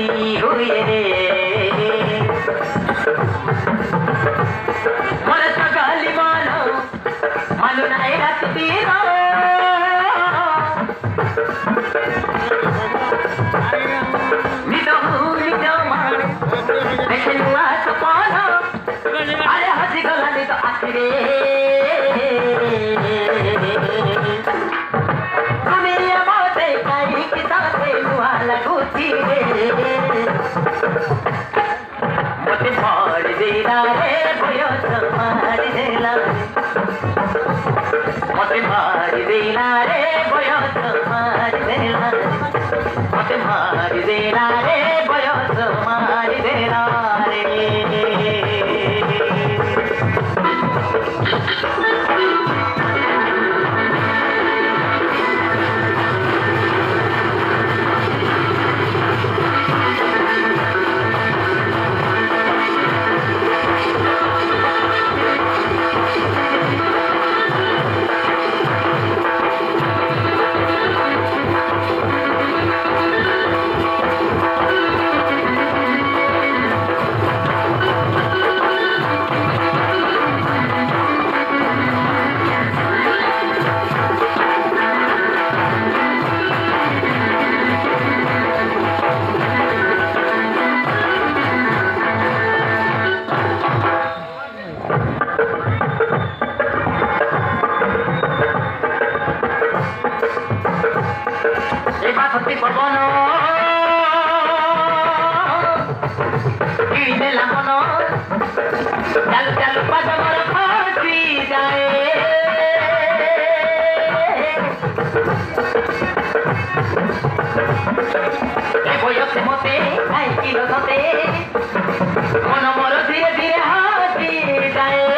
राती हुए रे मोर सगाली मानो नाई राती रो मते मार देला रे बयस मार देला मते मार देला रे बयस मार देला मते मार देला रे बयस मार देला बासती पवन किनेला मन चालू चालू पादमर खसी जाए ए बयसे मते आइकी रते मन मोर धीरे धीरे हाथी जाए